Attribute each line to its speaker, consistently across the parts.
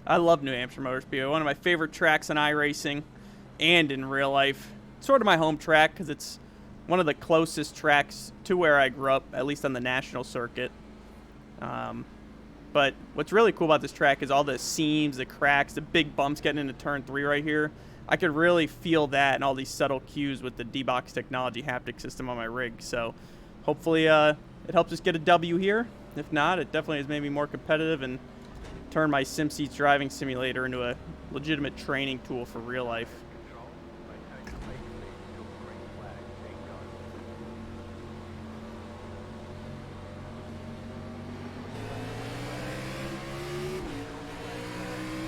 Speaker 1: I love New Hampshire Motor Speedway. One of my favorite tracks in iRacing and in real life. Sort of my home track because it's one of the closest tracks to where I grew up, at least on the national circuit. But what's really cool about this track is all the seams, the cracks, the big bumps getting into turn 3 right here. I could really feel that and all these subtle cues with the D-Box technology haptic system on my rig. So hopefully it helps us get a W here. If not, it definitely has made me more competitive and turned my SimSeats driving simulator into a legitimate training tool for real life.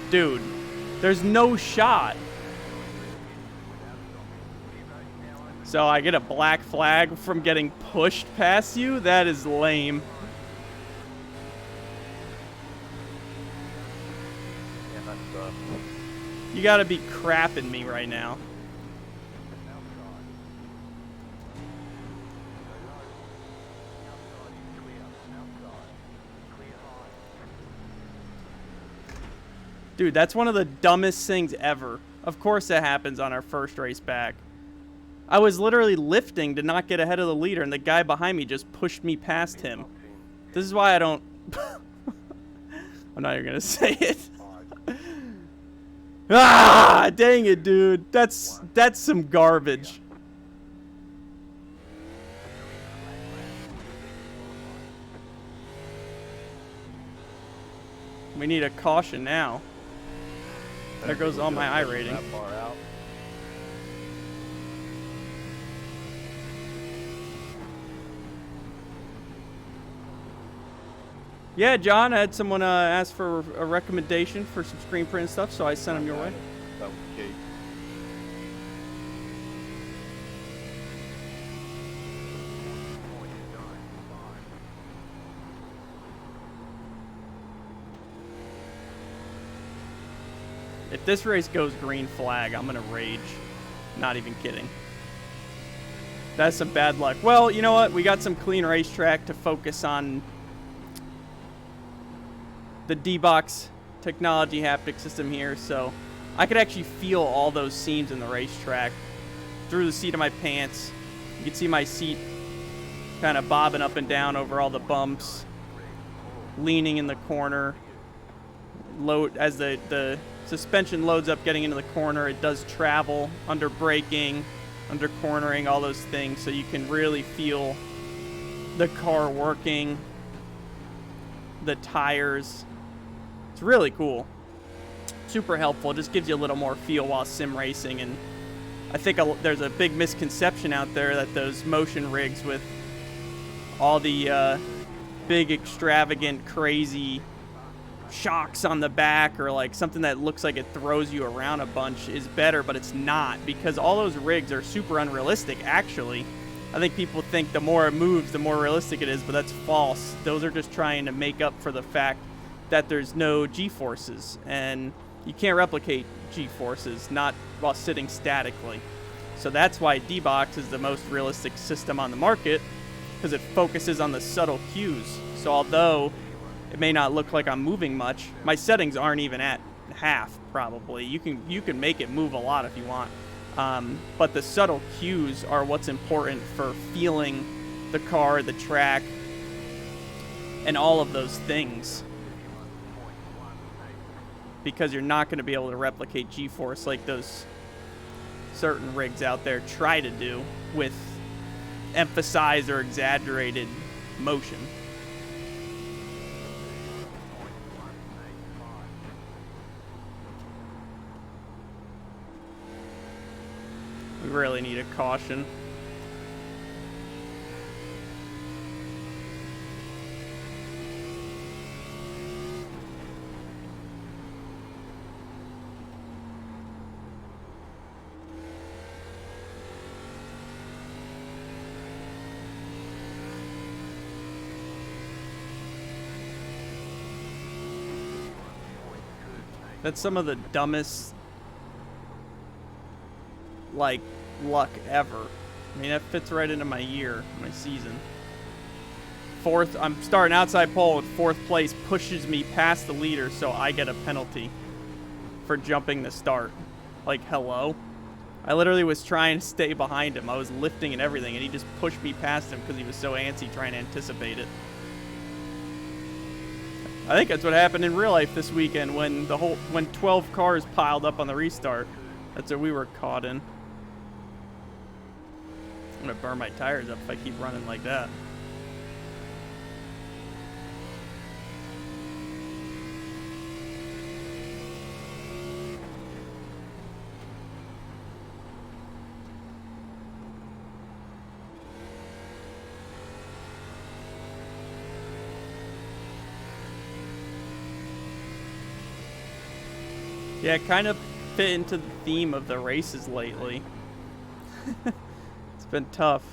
Speaker 1: Dude, there's no shot. So I get a black flag from getting pushed past you? That is lame. You gotta be crapping me right now. Dude, that's one of the dumbest things ever. Of course that happens on our first race back. I was literally lifting to not get ahead of the leader, and the guy behind me just pushed me past him. This is why I don't... I'm not even going to say it. Ah, dang it, dude. That's some garbage. We need a caution now. There goes all my I rating. Yeah, John, I had someone ask for a recommendation for some screen print and stuff, so I sent them your way.
Speaker 2: That was Kate.
Speaker 1: If this race goes green flag, I'm going to rage. Not even kidding. That's some bad luck. Well, you know what? We got some clean racetrack to focus on the D-Box technology haptic system here, so I could actually feel all those seams in the racetrack through the seat of my pants. You can see my seat kind of bobbing up and down over all the bumps, leaning in the corner. Load as the suspension loads up getting into the corner, it does travel under braking, under cornering, all those things, so you can really feel the car working, the tires. It's really cool. Super helpful. It just gives you a little more feel while sim racing. And I think there's a big misconception out there that those motion rigs with all the big, extravagant, crazy shocks on the back or like something that looks like it throws you around a bunch is better, but it's not, because all those rigs are super unrealistic. Actually, I think people think the more it moves, the more realistic it is, but that's false. Those are just trying to make up for the fact that there's no G-forces, and you can't replicate G-forces, not while sitting statically. So that's why D-Box is the most realistic system on the market, because it focuses on the subtle cues. So although it may not look like I'm moving much, my settings aren't even at half, probably. You can make it move a lot if you want. But the subtle cues are what's important for feeling the car, the track, and all of those things. Because you're not going to be able to replicate G-force like those certain rigs out there try to do with emphasized or exaggerated motion. We really need a caution. That's some of the dumbest, like, luck ever. I mean, that fits right into my year, my season. fourth. I'm starting outside pole with fourth place, pushes me past the leader, so I get a penalty for jumping the start. Like, hello? I literally was trying to stay behind him. I was lifting and everything, and he just pushed me past him because he was so antsy trying to anticipate it. I think that's what happened in real life this weekend when 12 cars piled up on the restart. That's what we were caught in. I'm gonna burn my tires up if I keep running like that. Yeah, it kind of fit into the theme of the races lately. It's been tough.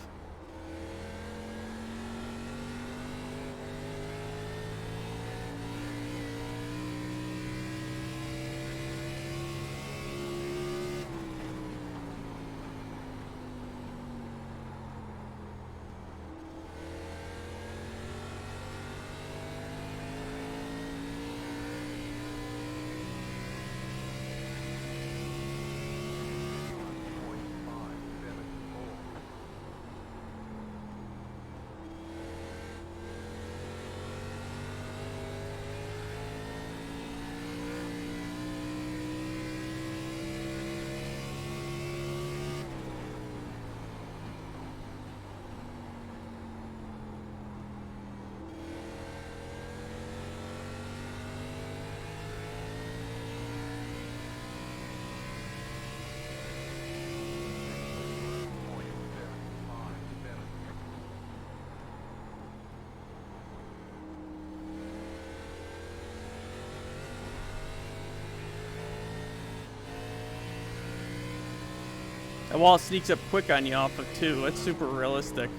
Speaker 1: That wall sneaks up quick on you off of too. It's super realistic.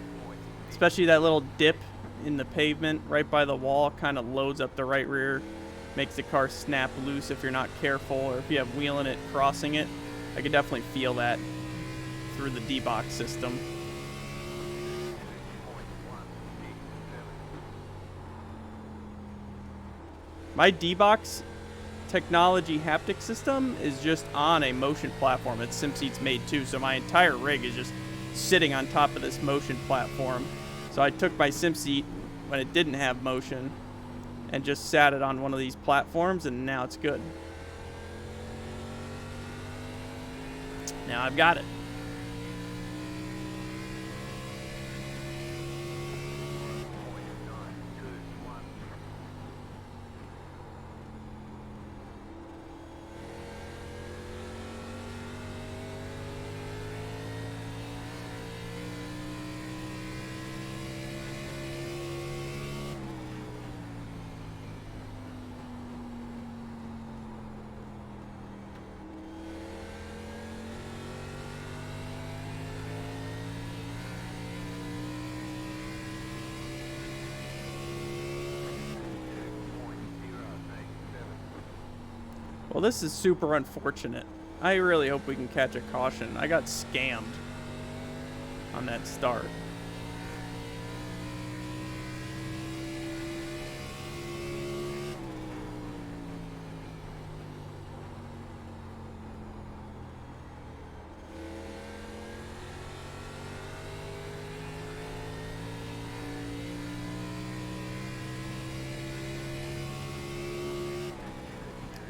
Speaker 1: Especially that little dip in the pavement right by the wall kind of loads up the right rear. Makes the car snap loose if you're not careful or if you have wheeling it, crossing it. I can definitely feel that through the D-box system. My D-box technology haptic system is just on a motion platform that SimSeat's made too, so my entire rig is just sitting on top of this motion platform. So I took my SimSeat when it didn't have motion and just sat it on one of these platforms, and now it's good. Now I've got it. Well, this is super unfortunate. I really hope we can catch a caution. I got scammed on that start.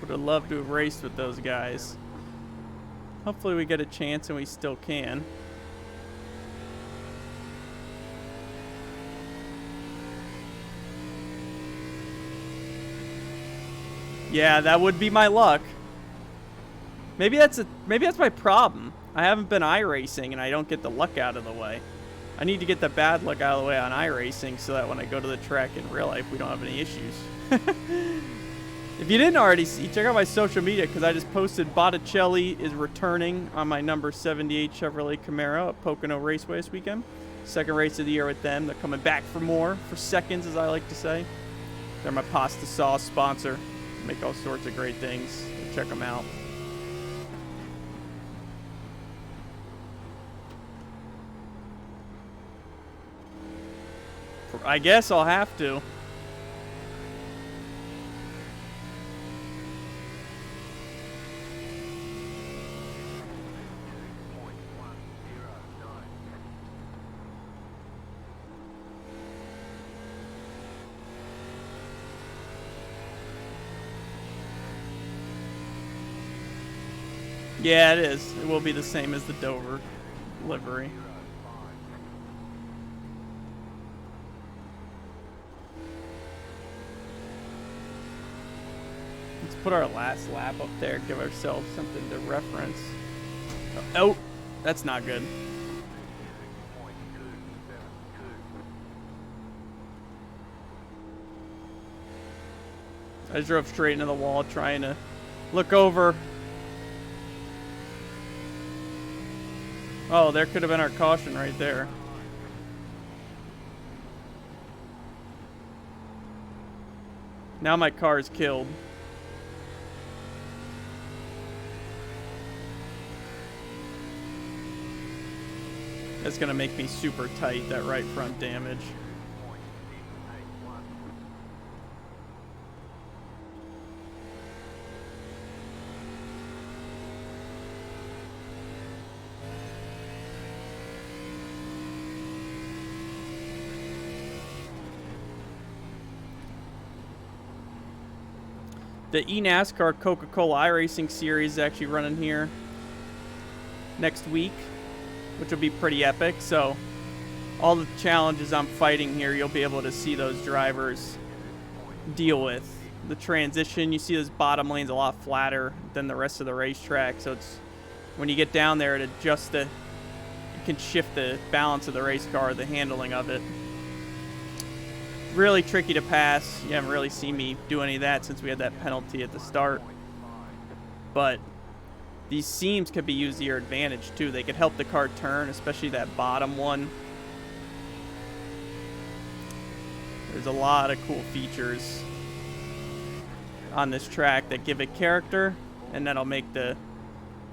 Speaker 1: Would have loved to have raced with those guys. Hopefully we get a chance, and we still can. Yeah, that would be my luck. Maybe that's my problem. I haven't been iRacing, and I don't get the luck out of the way. I need to get the bad luck out of the way on iRacing so that when I go to the track in real life, we don't have any issues. If you didn't already see, check out my social media because I just posted Botticelli is returning on my number 78 Chevrolet Camaro at Pocono Raceway this weekend. Second race of the year with them. They're coming back for more, for seconds, as I like to say. They're my pasta sauce sponsor. They make all sorts of great things. Check them out. For I guess I'll have to. Yeah, it is. It will be the same as the Dover livery. Let's put our last lap up there, give ourselves something to reference. Oh, that's not good. I drove straight into the wall trying to look over. Oh, there could have been our caution right there. Now my car is killed. That's gonna make me super tight, that right front damage. The eNASCAR Coca-Cola iRacing Series is actually running here next week, which will be pretty epic. So all the challenges I'm fighting here, you'll be able to see those drivers deal with. The transition, you see this bottom lane's a lot flatter than the rest of the racetrack. So it's when you get down there, it adjusts you can shift the balance of the race car, the handling of it. Really tricky to pass. You haven't really seen me do any of that since we had that penalty at the start. But these seams could be used to your advantage too. They could help the car turn, especially that bottom one. There's a lot of cool features on this track that give it character, and that'll make the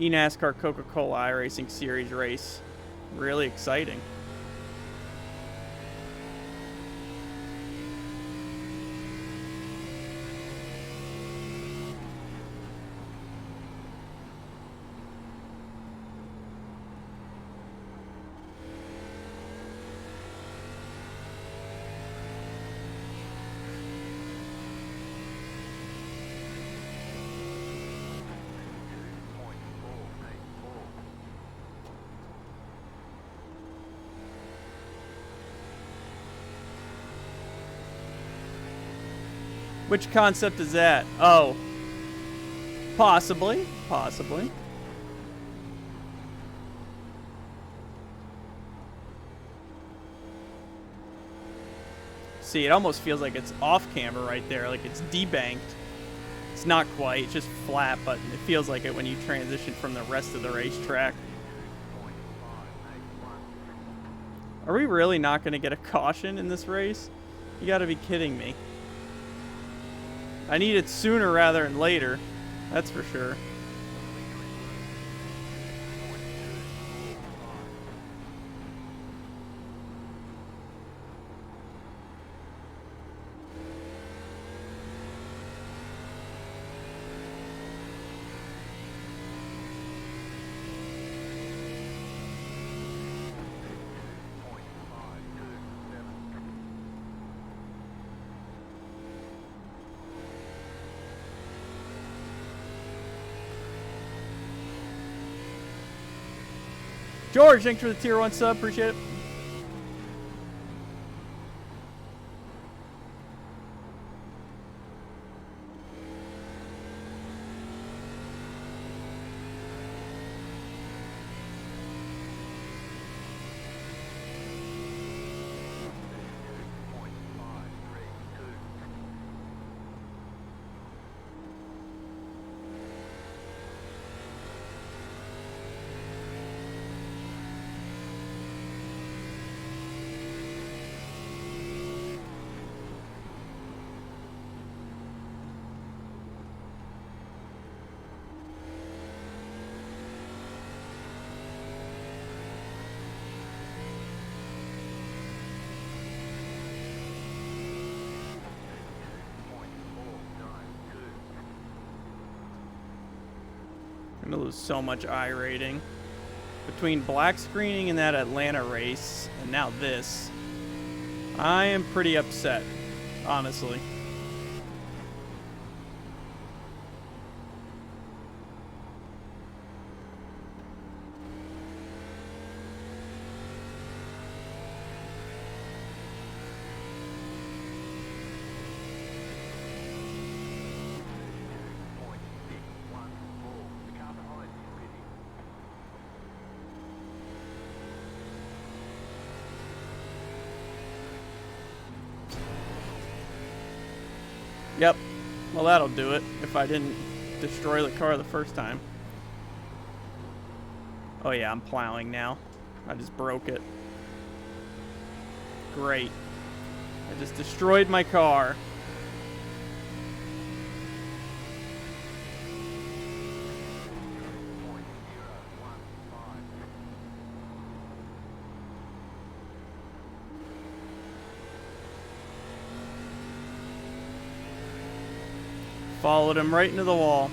Speaker 1: eNASCAR Coca-Cola iRacing Series race really exciting. Which concept is that? Oh. Possibly. Possibly. See, it almost feels like it's off camber right there, like it's debanked. It's not quite, it's just flat, but it feels like it when you transition from the rest of the racetrack. Are we really not going to get a caution in this race? You got to be kidding me. I need it sooner rather than later. That's for sure. George, thanks for the tier 1 sub. Appreciate it. I'm gonna lose so much I rating. Between black screening and that Atlanta race, and now this, I am pretty upset, honestly. Yep. Well, that'll do it if I didn't destroy the car the first time. Oh yeah, I'm plowing now. I just broke it. Great. I just destroyed my car. Followed him right into the wall.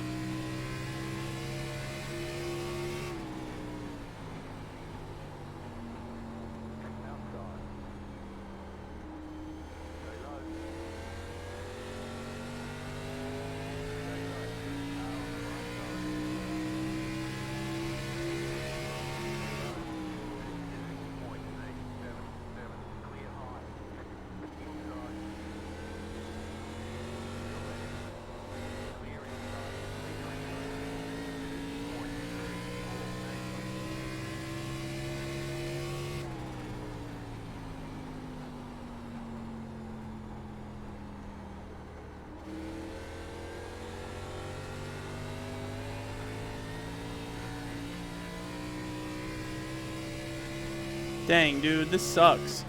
Speaker 1: Dang, dude, this sucks.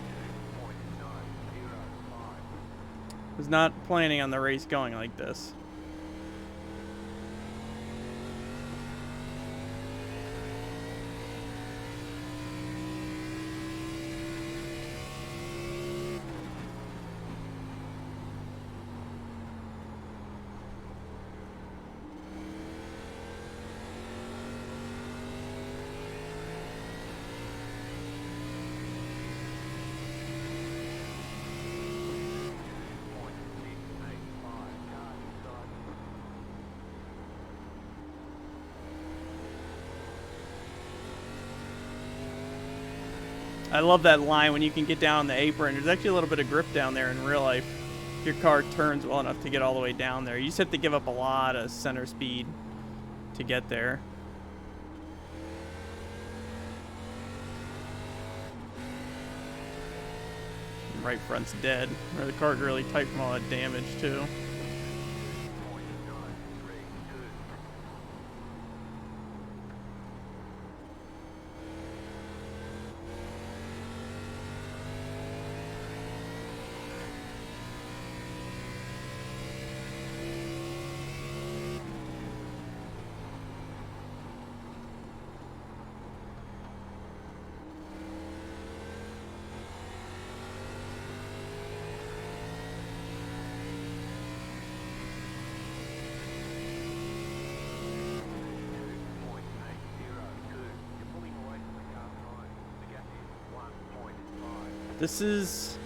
Speaker 1: Was not planning on the race going like this. I love that line when you can get down the apron. There's actually a little bit of grip down there in real life. If your car turns well enough to get all the way down there. You just have to give up a lot of center speed to get there. Right front's dead. Or the car's really tight from all that damage too. This is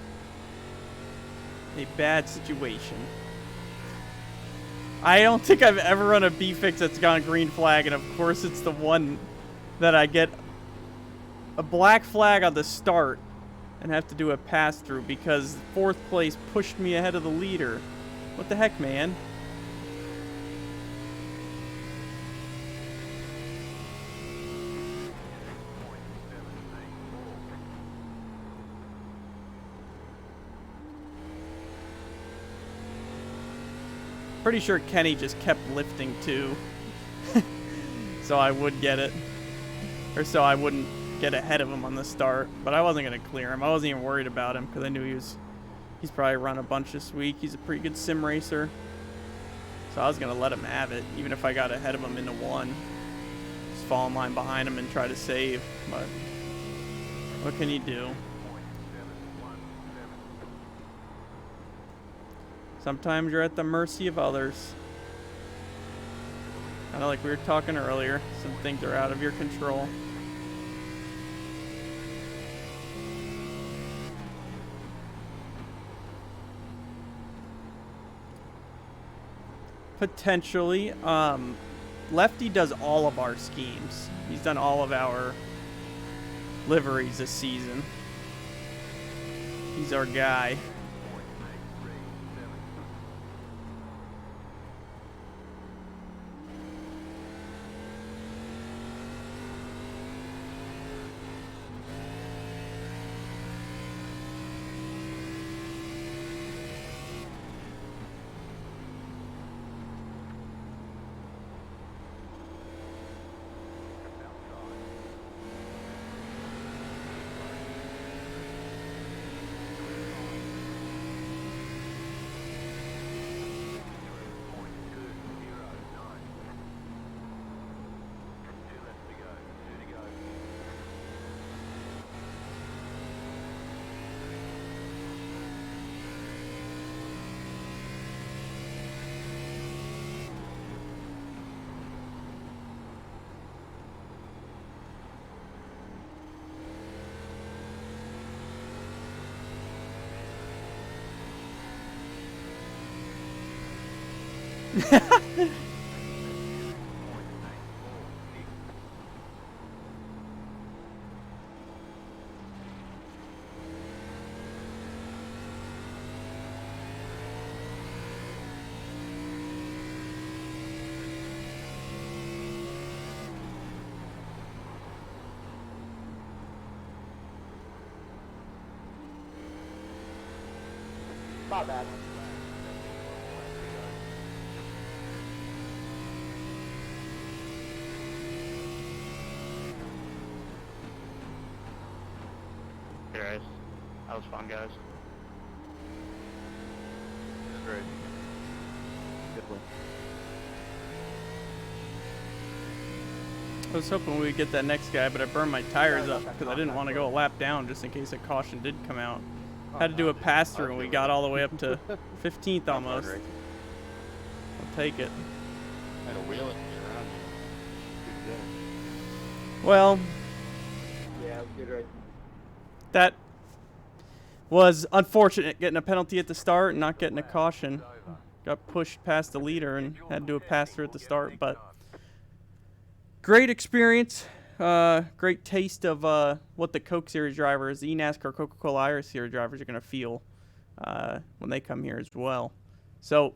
Speaker 1: a bad situation. I don't think I've ever run a B-Fix that's gone green flag, and of course it's the one that I get a black flag on the start and have to do a pass-through because fourth place pushed me ahead of the leader. What the heck, man? Pretty sure Kenny just kept lifting too. So I would get it. Or so I wouldn't get ahead of him on the start. But I wasn't going to clear him. I wasn't even worried about him because I knew he's probably run a bunch this week. He's a pretty good sim racer. So I was going to let him have it, even if I got ahead of him into one. Just fall in line behind him and try to save. But what can you do? Sometimes you're at the mercy of others. Kind of like we were talking earlier, some things are out of your control. Potentially. Lefty does all of our schemes. He's done all of our liveries this season. He's our guy.
Speaker 2: Not bad.
Speaker 3: Hey guys, that was fun, guys.
Speaker 2: It's great. Good win.
Speaker 1: I was hoping we would get that next guy, but I burned my tires up because I didn't want to go a lap down just in case a caution did come out. Had to do a pass through and we got all the way up to 15th almost. I'll take it.
Speaker 2: Had a wheel it around.
Speaker 1: Well,
Speaker 2: Yeah, good right.
Speaker 1: that was unfortunate, getting a penalty at the start and not getting a caution. Got pushed past the leader and had to do a pass through at the start, but great experience. Great taste of what the Coke Series drivers, the eNASCAR Coca-Cola Irish Series drivers are going to feel when they come here as well. So